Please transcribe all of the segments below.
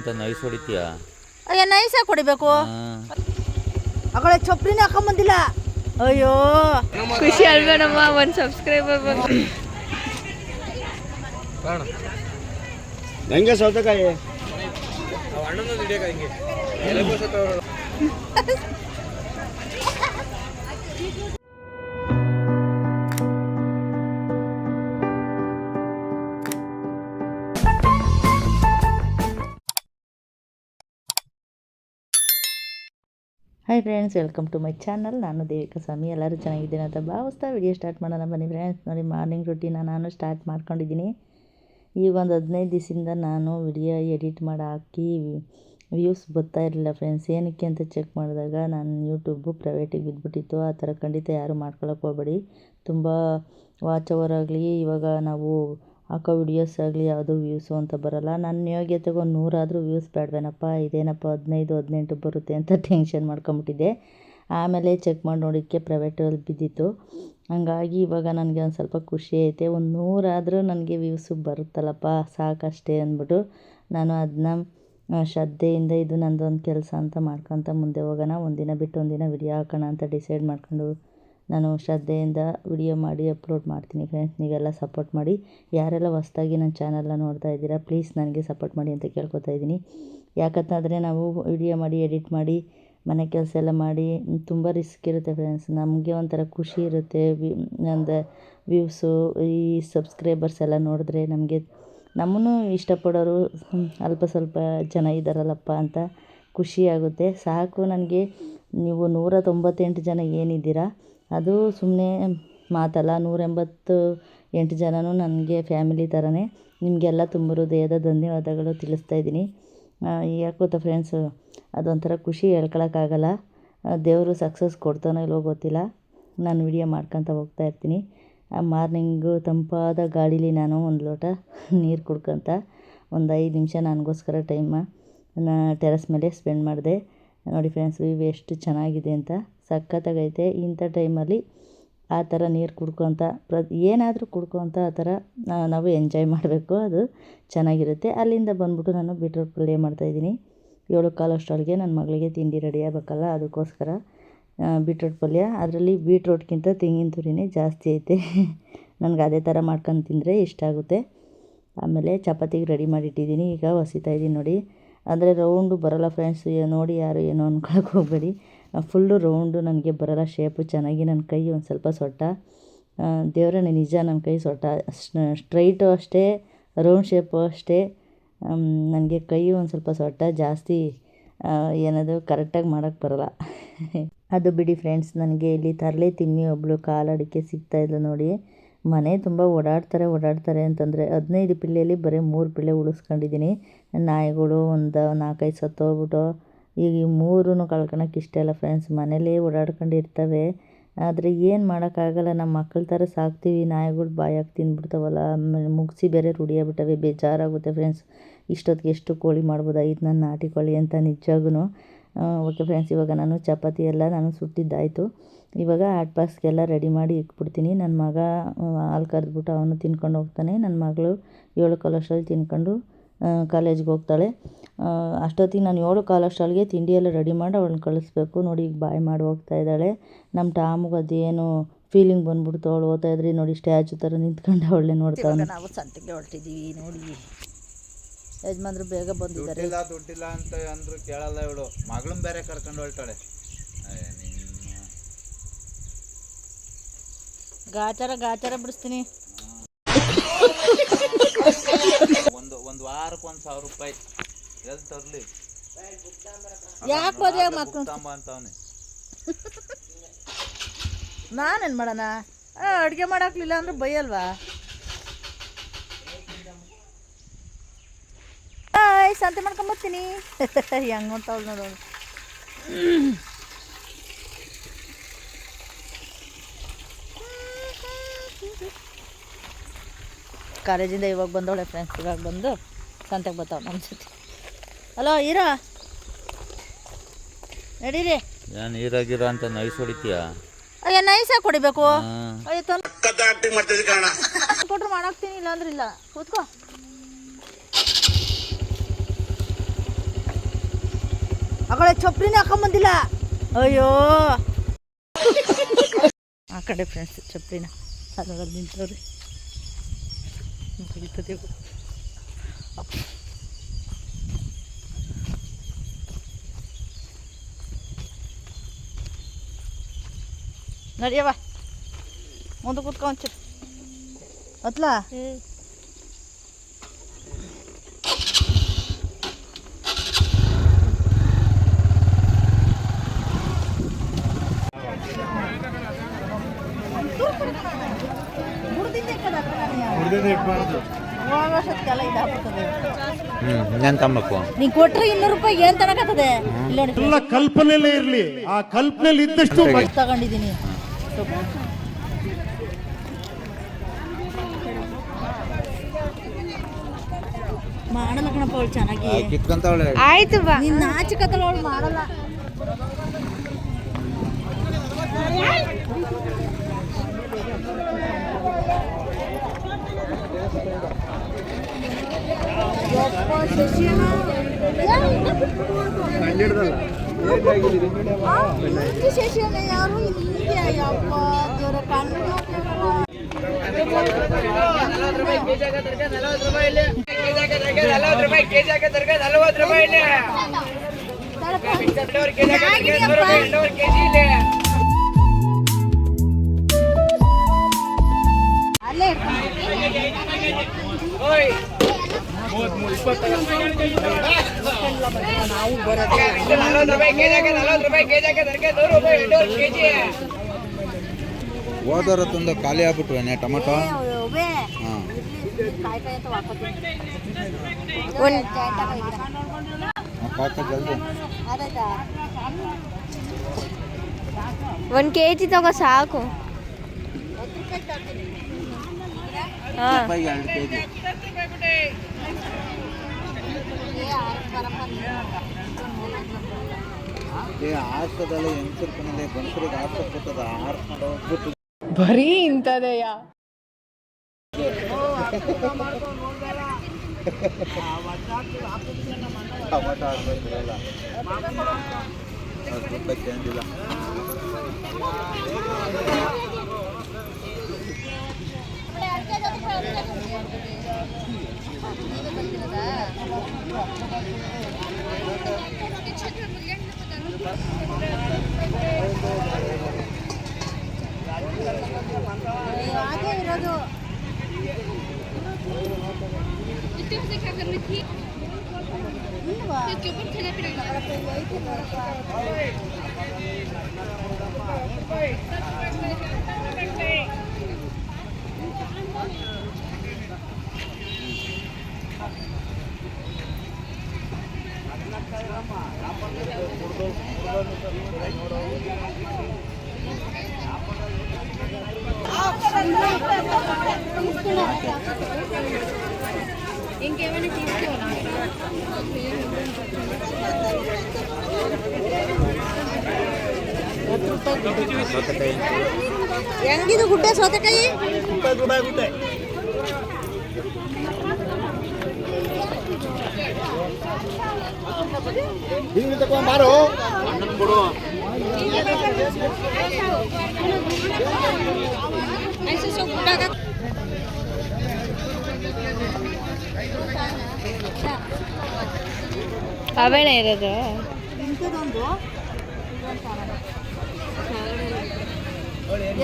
ಅಂತ ನೈಸ್ ಹೊಡಿತೀಯ? ಅಯ್ಯ ನೈಸಾಗಿ ಹೊಡಿಬೇಕು. ಅಗಳೇ ಚಪ್ರಿನ ಹಾಕೊಂಬಂದಿಲ್ಲ. ಅಯ್ಯೋ ಖುಷಿ ಅಲ್ವೇನಮ್ಮ, ಒಂದು ಸಬ್ಸ್ಕ್ರೈಬರ್ ಬಂದು. ಹೆಂಗೆ ಸೌತೆಕಾಯಿ hi friends, welcome to my channel. ನಾನು ದೇವಿಕಾ ಸ್ವಾಮಿ. ಎಲ್ಲರೂ ಚೆನ್ನಾಗಿದ್ದೀನಿ ಅಂತ ಭಾವಿಸ್ತಾ ವಿಡಿಯೋ ಸ್ಟಾರ್ಟ್ ಮಾಡೋಣ ಬನ್ನಿ ಫ್ರೆಂಡ್ಸ್. ನೋಡಿ, ಮಾರ್ನಿಂಗ್ ರೂಟೀನ ನಾನು ಸ್ಟಾರ್ಟ್ ಮಾಡ್ಕೊಂಡಿದ್ದೀನಿ. ಈಗ ಒಂದು 15 ದಿವಸದಿಂದ ನಾನು ವಿಡಿಯೋ ಎಡಿಟ್ ಮಾಡಿ ಹಾಕಿ ವ್ಯೂಸ್ ಬರ್ತಾ ಇರಲಿಲ್ಲ ಫ್ರೆಂಡ್ಸ್. ಏನಕ್ಕೆ ಅಂತ ಚೆಕ್ ಮಾಡಿದಾಗ ನಾನು ಯೂಟ್ಯೂಬು ಪ್ರೈವೇಟಿಗೆ ಬಿದ್ದುಬಿಟ್ಟಿತ್ತು. ಆ ಥರ ಖಂಡಿತ ಯಾರು ಮಾಡ್ಕೊಳಕ್ಕೆ ಹೋಗಬೇಡಿ. ತುಂಬ ವಾಚ್ ಓವರ್ ಆಗಲಿ, ಇವಾಗ ನಾವು ಹಾಕೋ ವಿಡಿಯೋಸ್ ಆಗಲಿ ಯಾವುದೂ ವ್ಯೂಸು ಅಂತ ಬರೋಲ್ಲ. ನನ್ನ ಯೋಗ್ಯತೆಗೆ ಒಂದು 100 ಆದರೂ ವ್ಯೂಸ್ ಬೇಡವೇನಪ್ಪ, ಇದೇನಪ್ಪ 15-18 ಬರುತ್ತೆ ಅಂತ ಟೆನ್ಷನ್ ಮಾಡ್ಕೊಂಬಿಟ್ಟಿದ್ದೆ. ಆಮೇಲೆ ಚೆಕ್ ಮಾಡಿ ನೋಡಿದ್ದಕ್ಕೆ ಪ್ರೈವೇಟಲ್ಲಿ ಬಿದ್ದಿತ್ತು. ಹಂಗಾಗಿ ಇವಾಗ ನನಗೆ ಒಂದು ಸ್ವಲ್ಪ ಖುಷಿ ಐತೆ. ಒಂದು 100 ಆದರೂ ನನಗೆ ವ್ಯೂಸು ಬರುತ್ತಲ್ಲಪ್ಪ, ಸಾಕಷ್ಟೇ ಅಂದ್ಬಿಟ್ಟು ನಾನು ಅದನ್ನ ಶ್ರದ್ಧೆಯಿಂದ ಇದು ನನ್ನದೊಂದು ಕೆಲಸ ಅಂತ ಮಾಡ್ಕೊತ ಮುಂದೆ ಹೋಗೋಣ. ಒಂದಿನ ಬಿಟ್ಟು ಒಂದಿನ ವಿಡಿಯೋ ಹಾಕೋಣ ಅಂತ ಡಿಸೈಡ್ ಮಾಡ್ಕೊಂಡು ನಾನು ಶ್ರದ್ಧೆಯಿಂದ ವಿಡಿಯೋ ಮಾಡಿ ಅಪ್ಲೋಡ್ ಮಾಡ್ತೀನಿ ಫ್ರೆಂಡ್ಸ್. ನೀವೆಲ್ಲ ಸಪೋರ್ಟ್ ಮಾಡಿ. ಯಾರೆಲ್ಲ ಹೊಸ್ದಾಗಿ ನನ್ನ ಚಾನಲ್ನ ನೋಡ್ತಾ ಇದ್ದೀರಾ, ಪ್ಲೀಸ್ ನನಗೆ ಸಪೋರ್ಟ್ ಮಾಡಿ ಅಂತ ಕೇಳ್ಕೊತಾ ಇದ್ದೀನಿ. ಯಾಕಂತಂದರೆ ನಾವು ವಿಡಿಯೋ ಮಾಡಿ ಎಡಿಟ್ ಮಾಡಿ ಮನೆ ಕೆಲಸ ಎಲ್ಲ ಮಾಡಿ ತುಂಬ ರಿಸ್ಕ್ ಇರುತ್ತೆ ಫ್ರೆಂಡ್ಸ್. ನಮಗೆ ಒಂಥರ ಖುಷಿ ಇರುತ್ತೆ. ನಂದು ವ್ಯೂಸು, ಈ ಸಬ್ಸ್ಕ್ರೈಬರ್ಸ್ ಎಲ್ಲ ನೋಡಿದ್ರೆ ನಮಗೆ ನಮ್ಮನ್ನು ಇಷ್ಟಪಡೋರು ಅಲ್ಪ ಸ್ವಲ್ಪ ಜನ ಇದ್ದಾರಲ್ಲಪ್ಪ ಅಂತ ಖುಷಿಯಾಗುತ್ತೆ. ಸಾಕು ನನಗೆ. ನೀವು 198 ಜನ ಏನಿದ್ದೀರಾ ಅದು ಸುಮ್ಮನೆ ಮಾತಲ್ಲ. 188 ಜನನೂ ನನಗೆ ಫ್ಯಾಮಿಲಿ ಥರನೇ. ನಿಮಗೆಲ್ಲ ತುಂಬ ಹೃದಯದ ಧನ್ಯವಾದಗಳು ತಿಳಿಸ್ತಾ ಇದ್ದೀನಿ. ಯಾಕೆ ಗೊತ್ತಾ ಫ್ರೆಂಡ್ಸು, ಅದೊಂಥರ ಖುಷಿ ಹೇಳ್ಕೊಳಕ್ಕಾಗಲ್ಲ. ದೇವರು ಸಕ್ಸಸ್ ಕೊಡ್ತಾನೋ ಇಲ್ಲವೋ ಗೊತ್ತಿಲ್ಲ. ನಾನು ವಿಡಿಯೋ ಮಾಡ್ಕೊತ ಹೋಗ್ತಾ ಇರ್ತೀನಿ. ಮಾರ್ನಿಂಗು ತಂಪಾದ ಗಾಡೀಲಿ ನಾನು ಒಂದು ಲೋಟ ನೀರು ಕುಡ್ಕೊತ ಒಂದು 5 ನಿಮಿಷ ನನಗೋಸ್ಕರ ಟೈಮ ಟೆರೆಸ್ ಮೇಲೆ ಸ್ಪೆಂಡ್ ಮಾಡಿದೆ. ನೋಡಿ ಫ್ರೆಂಡ್ಸ್, ವ್ಯೂ ಎಷ್ಟು ಚೆನ್ನಾಗಿದೆ ಅಂತ, ಸಖತ್ತಾಗೈತೆ. ಇಂಥ ಟೈಮಲ್ಲಿ ಆ ಥರ ನೀರು ಕುಡ್ಕೊತ ಏನಾದರೂ ಕುಡ್ಕೊತ ಆ ಥರ ನಾವು ಎಂಜಾಯ್ ಮಾಡಬೇಕು. ಅದು ಚೆನ್ನಾಗಿರುತ್ತೆ. ಅಲ್ಲಿಂದ ಬಂದ್ಬಿಟ್ಟು ನಾನು ಬೀಟ್ರೋಟ್ ಪಲ್ಯ ಮಾಡ್ತಾಯಿದ್ದೀನಿ. 7:15 ಅಷ್ಟೊಳಗೆ ನನ್ನ ಮಗಳಿಗೆ ತಿಂಡಿ ರೆಡಿ ಆಗಬೇಕಲ್ಲ, ಅದಕ್ಕೋಸ್ಕರ ಬೀಟ್ರೋಟ್ ಪಲ್ಯ. ಅದರಲ್ಲಿ ಬೀಟ್ರೋಟ್ಗಿಂತ ತೆಂಗಿನ ತುರಿನೇ ಜಾಸ್ತಿ ಐತೆ. ನನಗೆ ಅದೇ ಥರ ಮಾಡ್ಕೊಂಡು ತಿಂದರೆ ಇಷ್ಟ ಆಗುತ್ತೆ. ಆಮೇಲೆ ಚಪಾತಿಗೆ ರೆಡಿ ಮಾಡಿಟ್ಟಿದ್ದೀನಿ. ಈಗ ಹೊಸಿತಾಯಿದ್ದೀನಿ ನೋಡಿ. ಅಂದರೆ ರೌಂಡು ಬರೋಲ್ಲ ಫ್ರೆಂಡ್ಸ್, ನೋಡಿ ಯಾರು ಏನೋ ಅಂದ್ಕೊಳಕ್ಕೆ ಹೋಗಬೇಡಿ. ಫುಲ್ಲು ರೌಂಡು ನನಗೆ ಬರೋಲ್ಲ ಶೇಪು ಚೆನ್ನಾಗಿ. ನನ್ನ ಕೈ ಒಂದು ಸ್ವಲ್ಪ ಸೊಟ್ಟ. ದೇವರೇ ನಿಜ, ನನ್ನ ಕೈ ಸೊಟ್ಟ. ಸ್ಟ್ರೈಟು ಅಷ್ಟೇ, ರೌಂಡ್ ಶೇಪು ಅಷ್ಟೇ. ನನಗೆ ಕೈ ಒಂದು ಸ್ವಲ್ಪ ಸೊಟ್ಟ ಜಾಸ್ತಿ. ಏನದು ಕರೆಕ್ಟಾಗಿ ಮಾಡೋಕ್ಕೆ ಬರೋಲ್ಲ. ಅದು ಬಿಡಿ ಫ್ರೆಂಡ್ಸ್, ನನಗೆ ಇಲ್ಲಿ ತರಲೆ ತಿಮ್ಮಿ ಒಬ್ಬಳು ಕಾಲಡಿಕೆ ಸಿಗ್ತಾಯಿದ್ಲು ನೋಡಿ. ಮನೆ ತುಂಬ ಓಡಾಡ್ತಾರೆ ಅಂತಂದರೆ 15 ಪಿಲ್ಲೆಯಲ್ಲಿ ಬರೀ 3 ಪಿಲ್ಲೆ ಉಳಿಸ್ಕೊಂಡಿದ್ದೀನಿ. ನಾಯಿಗಳು ಒಂದು 4-5 ಸತ್ತೋಗ್ಬಿಟ್ಟು ಈಗ ಈ 3 ಕಳ್ಕೊಳಕ್ಕೆ ಇಷ್ಟ ಇಲ್ಲ ಫ್ರೆಂಡ್ಸ್. ಮನೇಲೇ ಓಡಾಡ್ಕೊಂಡು ಇರ್ತವೆ. ಆದರೆ ಏನು ಮಾಡೋಕ್ಕಾಗಲ್ಲ, ನಮ್ಮ ಮಕ್ಕಳ ಥರ ಸಾಕ್ತೀವಿ. ನಾಯಿಗಳು ಬಾಯಾಗಿ ತಿಂದ್ಬಿಡ್ತಾವಲ್ಲ. ಆಮೇಲೆ ಮುಗಿಸಿ ಬೇರೆ ರೂಢಿಯಾಗ್ಬಿಟ್ಟವೆ. ಬೇಜಾರಾಗುತ್ತೆ ಫ್ರೆಂಡ್ಸ್. ಇಷ್ಟೊತ್ತಿಗೆ ಎಷ್ಟು ಕೋಳಿ ಮಾಡ್ಬೋದಾಗಿತ್ತು ನನ್ನ ನಾಟಿ ಕೋಳಿ ಅಂತ ನಿಜವಾಗೂ. ಓಕೆ ಫ್ರೆಂಡ್ಸ್, ಇವಾಗ ನಾನು ಚಪಾತಿ ಎಲ್ಲ ನಾನು ಸುಟ್ಟಿದ್ದಾಯಿತು. ಇವಾಗ ಹಾಟ್ ಬಾಕ್ಸ್ಗೆಲ್ಲ ರೆಡಿ ಮಾಡಿ ಇಟ್ಬಿಡ್ತೀನಿ. ನನ್ನ ಮಗ ಹಾಲು ಕರೆದ್ಬಿಟ್ಟು ಅವನು ತಿನ್ಕೊಂಡು ಹೋಗ್ತಾನೆ. ನನ್ನ ಮಗಳು 7:15 ಅಷ್ಟರಲ್ಲಿ ತಿನ್ಕೊಂಡು ಕಾಲೇಜ್ಗೆ ಹೋಗ್ತಾಳೆ. ಅಷ್ಟೊತ್ತಿಗೆ ನಾನು 7:15 ಅಷ್ಟೊಳಗೆ ತಿಂಡಿ ಎಲ್ಲ ರೆಡಿ ಮಾಡಿ ಅವಳನ್ನ ಕಳಿಸ್ಬೇಕು. ನೋಡಿ, ಈಗ ಬಾಯ್ ಮಾಡಿ ಹೋಗ್ತಾ ಇದ್ದಾಳೆ. ನಮ್ಮ ಟಾಮ್ಗೆ ಅದೇನು ಫೀಲಿಂಗ್ ಬಂದ್ಬಿಡ್ತು. ಅವಳು ಓದ್ತಾ ಇದ್ರಿ ನೋಡಿ, ಸ್ಟ್ಯಾಚು ಥರ ನಿಂತ್ಕೊಂಡು ಅವಳೇ ನೋಡ್ತಾವೆ. ನಾವು ಸಂತೆಗೆ ಹೊರಟಿದ್ದೀವಿ ನೋಡಿ. ಯಜಮಾನ್ರು ಬೇಗ ಬಂದಿದ್ದಾರೆ. ದುಡ್ಡಿಲ್ಲ ಅಂತ ಅಂದ್ರು ಕೇಳಲ್ಲ ಇವಳು. ಮಗಳನ್ನ ಬೇರೆ ಕರ್ಕೊಂಡು ಹೊರಟಾಳೆ. ಗಾಚಾರ ಬಿಡಿಸ್ತೀನಿ. ಒಂದು ವಾರಕ್ಕೆ 1,000 ರೂಪಾಯಿ ಎಲ್ಲಿ ತರಲಿ? ಯಾಕೆ ಮದುವೆ ಮಾಡ್ಕೊಂಡು ಅಂತವನೆ. ನಾನೇನು ಮಾಡೋಣ? ಅಡುಗೆ ಮಾಡೋಕ್ಲಿಲ್ಲ ಅಂದ್ರೆ ಬೈಯಲ್ವಾ? ಸಂತೆ ಮಾಡ್ಕೊಂಬರ್ತೀನಿ. ಹೆಂಗೆ ನೋಡ್ತಾವಳು ನೋಡೋದು. ಕಾಲೇಜಿಂದ ಇವಾಗ ಬಂದವಳೆ ಫ್ರೆಂಡ್ಸ್. ಇವಾಗ ಬಂದು ಸಂತೆಗೆ ಬರ್ತಾವೆ ನಮ್ಮ ಜೊತೆ. ಹಲೋ ಹೀರೋ, ನಡೀರಿ. ಏನು ಹೀರಾಗಿರೋ ಅಂತ ನೈಸ್ ಹೊಡಿತೀಯ? ಅಯ್ಯ ನೈಸಾಗಿ ಹೊಡಿಬೇಕು. ಅಯ್ಯ ಕೊಟ್ರು ಮಾಡಾಕ್ತೀನಿ, ಇಲ್ಲ ಅಂದ್ರೆ ಇಲ್ಲ. ಕೂತ್ಕೋ. ಕಡೆ ಚಪ್ರಿನೇ ಹಾಕೊಂಬಂದಿಲ್ಲ. ಅಯ್ಯೋ ಆ ಕಡೆ ಫ್ರೆಂಡ್ಸ್ ಚಪ್ರಿನ ಅದರಲ್ಲಿ ನಿಂತವ್ರಿ ನಡಿಯವ ಮುಂದೆ ಕೂತ್ಕೊಂಡ್ ಹತ್ಲಾ ನೀ ಕೊಟ್ರೆ 200 ರೂಪಾಯಿ ಏನ್ ತನಕತ್ತದೆ ಎಲ್ಲ ಕಲ್ಪನೆಯಲ್ಲೇ ಇರ್ಲಿ, ಆ ಕಲ್ಪನೆಯಲ್ಲಿ ಇದ್ದಷ್ಟು ತಗೊಂಡಿದ್ದೀನಿ. ಮಾಡಲ್ಲ ಕಣಪ್ಪ ಅವಳು ಚೆನ್ನಾಗಿ ಕಿತ್ಕೊಂತವಳೆ. ಆಯ್ತು ಬಾ. ನೀನ್ ನಾಚಿಕತ್ತಲ್ಲ ಅವಳು ಮಾಡಲ್ಲ. ಶಶಿಯನ್ನ ಯಾರು ಇಲ್ಲಿಗೆ ಅಪ್ಪ ದೇವರ ಕಣ್ಣು ಅಲ್ಲೇ ಹೋದರ ತಂದು ಖಾಲಿ ಆಗ್ಬಿಟ್ವೇನೆ ಟೊಮೊಟೊ. ಜಲ್ದಿ 1 kg ತಗೋ ಸಾಕು. 2 kg. ಆರ್ಸದಲ್ಲ ಹೆಂಗಸರ್ಕನಲ್ಲಿ ಗಂಡಸರಿಗೆ ಆರ್ಸಕ್ಕೋತದ ಆರ್ಸ್ಕೊಂಡು ಹೋಗ್ಬಿಟ್ಟು ಬರೀ ಇಂಥದೆಯಾ ಟೊಮೊಟೊ ಹಾಕ್ಬೇಕಿರಲ್ಲ ಅದು ಚೇಂಜ್ ಇಲ್ಲ. ಹಾಗೆ ಇರೋದು ఇంకేమైనా తీసుకోవాలా? ಹೆಂಗಿದು ಗುಡ್ಡೆ ಸೌತೆಕಾಯಿ? ಗುಡ್ಡೆ ಹಿಂಗೆ ತಗೊಂಡ್ಬಾರೋ ಕೊಡು. ಅವೇನ ಇರೋದು ಇಂಥದ್ದೊಂದು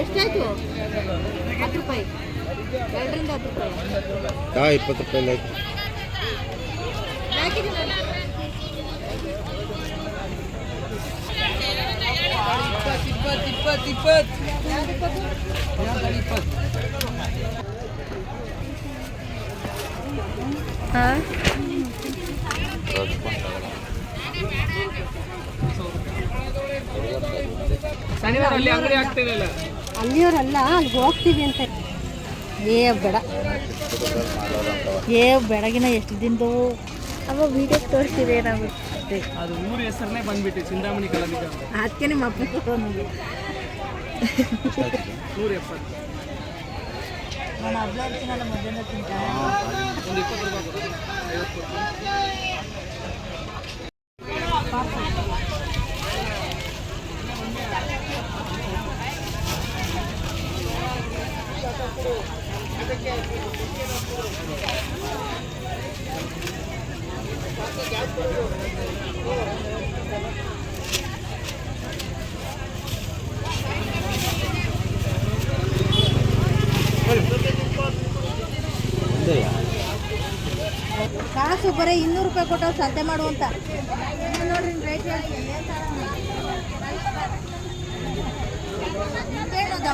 ಎಷ್ಟಾಯ್ತು? 10 ರೂಪಾಯಿ, 2ರಿಂದ 10 ರೂಪಾಯಿ. 20 ರೂಪಾಯಿ ಆಯ್ತು. ಶನಿವಾರ ಅಲ್ಲಿ ಅಂಗಡಿ ಆಗ್ತಿರಲಿಲ್ಲ. ಅಲ್ಲಿಯವರಲ್ಲ, ಅಲ್ಲಿಗೆ ಹೋಗ್ತೀವಿ ಅಂತ. ಬೇಡ ಬೆಳಗಿನ ಎಷ್ಟು ದಿನದವು ಅವ ವಿಡಿಯೋ ತೋರಿಸಿದೆ ನಾವು. ಅದು ಊರ ಹೆಸರನ್ನೇ ಬಂದ್ಬಿಟ್ಟು ಚಿಂತಾಮಣಿ ಕಲಾವಿದ. ಅದಕ್ಕೆ ನಿಮ್ಮ ಅಪ್ಪ ನನಗೆ 170. ನಾನು ಹಬ್ಬ ಇರ್ತೀನಲ್ಲ ಮಧ್ಯಾಹ್ನ ತಿಂತ ಒಂದು 20 ರೂಪಾಯಿ 50 ರೂಪಾಯಿ. ಕಾಸು ಬರೀ 200 ರೂಪಾಯಿ ಕೊಟ್ಟು ಸಂತೆ ಮಾಡುವಂತ ನೋಡ್ರಿ ರೇಟ್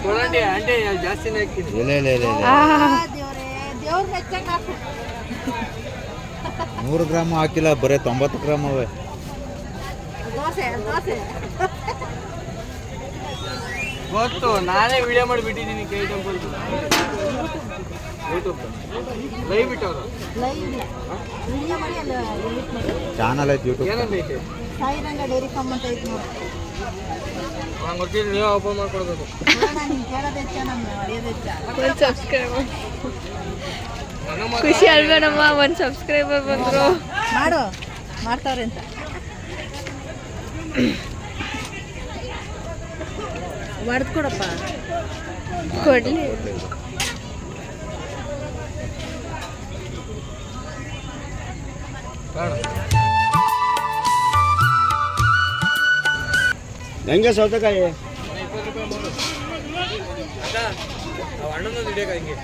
ನೋಡಂడి ಆಂಟಿ ಜಾಸ್ತಿನೇ ಹಾಕ್ತೀನಿ. ದೇವ್ರ ಮೆಚ್ಚಂಗ್ ಹಾಕು. 100 ಗ್ರಾಮ್ ಹಾಕಿಲ್ಲ, ಬರೀ 90 ಗ್ರಾಮ್ ಅವೆ. ದೋಸೆ ಗೊತ್ತು, ನಾನೇ ವಿಡಿಯೋ ಮಾಡಿಬಿಟ್ಟಿದ್ದೀನಿ ಕೆ ಟೆಂಪಲ್ ಯೂಟ್ಯೂಬ್ ಲೈವ್ ಬಿಟ್ಟವ್ರು. ಚಾನಲ್ ಐತಿ ಯೂಟ್ಯೂಬ್. ಏನಂದೈತೆ ಸಾಯಿರಂಗ ಡೈರಿ ಫಾರ್ಮ್ ಅಂತ ಐತಿ ನೋಡಿ. ನಂಗೆ ಗೊತ್ತಿಲ್ಲ, ನೀವು ಓಪನ್ ಮಾಡ್ಕೊಡ್ಬೇಕು. ನೀನು ಕೇಳೋದು ಹೆಚ್ಚ, ನಮ್ಮ ಹೊಡೆಯೋದು ಹೆಚ್ಚ. ಒಂದು ಸಬ್ಸ್ಕ್ರೈಬರ್ ಖುಷಿ ಅಲ್ವೇನಮ್ಮ, ಒಂದು ಸಬ್ಸ್ಕ್ರೈಬರ್ ಬಂದರು. ಮಾಡ್ತಾವ್ರೆ ಅಂತ ಹೊಡೆದು ಕೊಡಪ್ಪ. ಕೊಡಲಿ. ಹೆಂಗೆ ಸೌತೆಕಾಯಿ? 20 ರೂಪಾಯಿ ಮಾಡು. ಅಕ್ಕ, ಅವ ಅಣ್ಣನ ಹಿಡಿಯಕ ಹಿಂಗೆ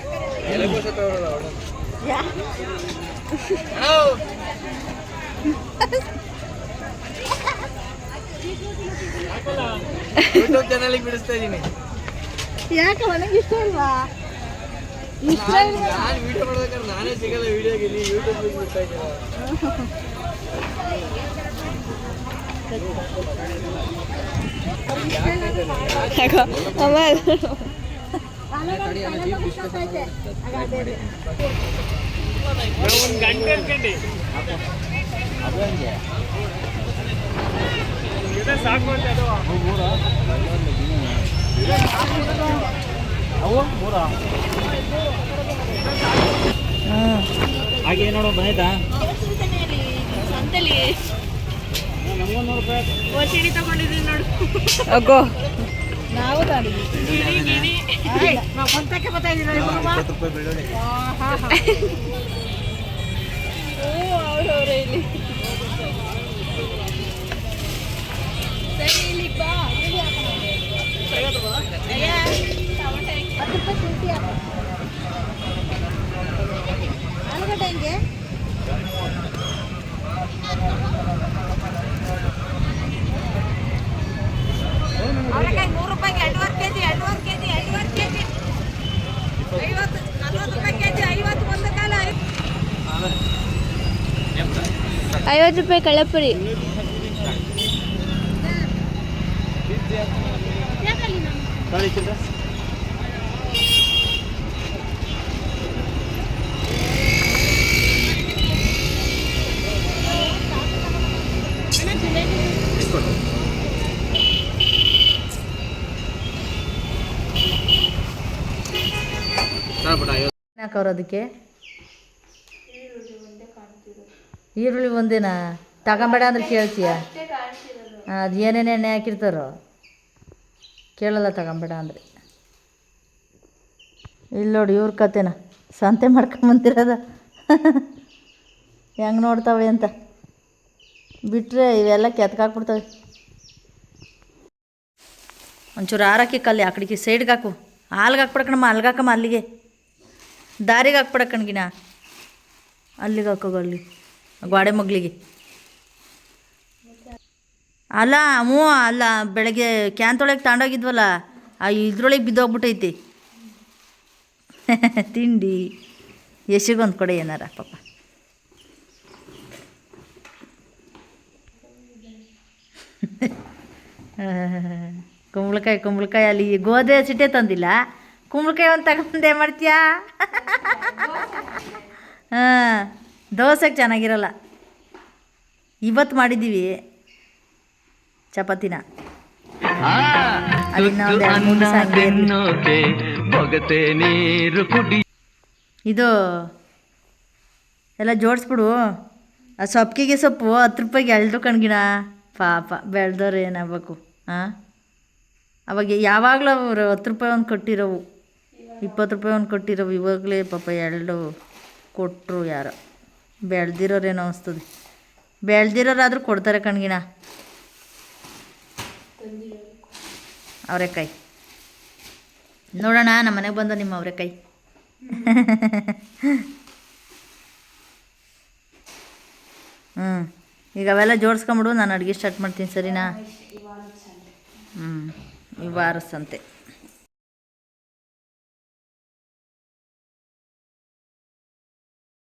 ಎಲೆ ಕೋಸತ್ತವ್ರಲ್ಲ ಅಣ್ಣ. ಯೂಟ್ಯೂಬ್ ಚಾನಲಿಗೆ ಬಿಡಿಸ್ತಾ ಇದ್ದೀನಿ. ಯಾಕೆ ನನಗೆ ಇಷ್ಟ ಇಲ್ವಾ? ನಾನು ವಿಡಿಯೋ ಮಾಡ್ಬೇಕಾದ್ರೆ ನಾನೇ ಸಿಗಲ್ಲ ವಿಡಿಯೋಗೆ, ನೀವು ಯೂಟ್ಯೂಬ್ಗೆ ಬಿಡ್ತಾ ಇದ್ದೀರಾ. ಅಮ್ಮ ಒಂದು ಗಂಟೆ ಅನ್ಕಂಡು ಸಾಕು ಅಂತ ಅದು ಹಾಗೆ ನೋಡು ಬಂದೈತಾ ಸಂತೆಲಿ ನಮ್ಗೊಂದು 100 ರೂಪಾಯಿ ಒಸಿಡಿ ತಗೊಂಡಿದ್ದೀನಿ ನೋಡು. ಅಗೋ ನಾವು ₹20 ಬೆಳ್ಳುಳ್ಳಿ. ಅವ್ರವ್ರೆ ಇಲ್ಲಿ ಸರಿ ಇಲ್ಲಿ ಬಾ. 10 ರೂಪಾಯಿ ಶುಂಠಿ ಹಾಕು. ಆಲೂಗಡ್ಡೆ ಹೆಂಗೆ? ಅವರೆಕಾಯಿ 100 ರೂಪಾಯಿಗೆ 2.5 ಕೆಜಿ 2.5 ಕೆಜಿ 2.5 ಕೆಜಿ 50 40 ರೂಪಾಯಿ ಕೆಜಿ 50 ಒಂದು ಕಾಲ 50 ರೂಪಾಯಿ ಕಳ್ಳಪುರಿ. ಹಾಕೋರು ಅದಕ್ಕೆ ಈರುಳ್ಳಿ ಒಂದೇನಾ ತಗೊಂಬೇಡ ಅಂದ್ರೆ ಕೇಳ್ತೀಯ? ಅದು ಏನೇನು ಎಣ್ಣೆ ಹಾಕಿರ್ತಾರೋ ಕೇಳಲ್ಲ, ತಗೊಂಬೇಡ ಅಂದರೆ. ಇಲ್ಲಿ ನೋಡಿ ಇವ್ರ ಕತೆನ ಸಂತೆ ಮಾಡ್ಕೊಂಬಂತಿರೋದ ಹೆಂಗೆ ನೋಡ್ತಾವೆ ಅಂತ ಬಿಟ್ಟರೆ ಇವೆಲ್ಲ ಕೆತ್ಕಾಕ್ಬಿಡ್ತವೆ. ಒಂಚೂರು ಆರಕ್ಕೆ ಕಲ್ಲಿ ಆ ಕಡೆಗೆ ಸೈಡ್ಗೆ ಹಾಕು. ಹಾಲ್ಗೆ ಹಾಕ್ಬಿಡಕಣಮ್ಮ, ಅಲ್ಲಿಗೆ ಹಾಕಮ್ಮ, ಅಲ್ಲಿಗೆ ದಾರಿಗೆ ಹಾಕ್ಬಿಡಕಣ್ಗಿನ ಅಲ್ಲಿಗೆ ಹಾಕೋಗ, ಅಲ್ಲಿ ಗೋಡೆ ಮಗ್ಲಿಗೆ. ಅಲ್ಲ ಅಲ್ಲ, ಬೆಳಗ್ಗೆ ಕ್ಯಾನ್ ತೊಳೆಗೆ ತಗೊಂಡೋಗಿದ್ವಲ್ಲ, ಆ ಇದ್ರೊಳಗೆ ಬಿದ್ದೋಗ್ಬಿಟ್ಟೈತಿ ತಿಂಡಿ. ಎಸಿಗೊಂದು ಕೊಡೆ ಏನಾರ ಪಾಪ. ಕುಂಬಳಕಾಯಿ ಅಲ್ಲಿ ಗೋಧಿ ಸಿಟ್ಟೆ ತಂದಿಲ್ಲ, ಕುಂಬಳಕಾಯಿ ಒಂದು ತಗೊಂಡೆ ಮಾಡ್ತೀಯಾ? ಹಾಂ, ದೋಸೆಗೆ ಚೆನ್ನಾಗಿರಲ್ಲ. ಇವತ್ತು ಮಾಡಿದ್ದೀವಿ ಚಪಾತಿನ. ಇದು ಎಲ್ಲ ಜೋಡಿಸ್ಬಿಡು. ಆ ಸೊಪ್ಪಿಗೆ ಸೊಪ್ಪು 10 ರೂಪಾಯಿಗೆ 2 ಕಣ್ಗಿಣ. ಪಾಪ ಬೆಳೆದವ್ರು ಏನಾಗಬೇಕು. ಹಾಂ, ಅವಾಗ ಯಾವಾಗಲೂ ಅವರು 10 ರೂಪಾಯಿ ಒಂದು ಕೊಟ್ಟಿರೋವು, 20 ರೂಪಾಯಿ ಒಂದು ಕೊಟ್ಟಿರೋವು. ಇವಾಗಲೇ ಪಾಪ 2 ಕೊಟ್ಟರು. ಯಾರೋ ಬೆಳೆದಿರೋರೇನೋ ಅನಿಸ್ತದೆ. ಬೆಳ್ದಿರೋರಾದ್ರೂ ಕೊಡ್ತಾರೆ ಕಣ್ಗಿಣ. ಅವರೆಕಾಯಿ ನೋಡೋಣ, ನಮ್ಮ ಮನೆಗೆ ಬಂದ ನಿಮ್ಮ ಅವರೆಕಾಯಿ. ಈಗ ಅವೆಲ್ಲ ಜೋಡಿಸ್ಕೊಂಬಿಡು, ನಾನು ಅಡುಗೆ ಸ್ಟಾರ್ಟ್ ಮಾಡ್ತೀನಿ, ಸರಿನಾ? ಈ ವಾರದ ಸಂತೆ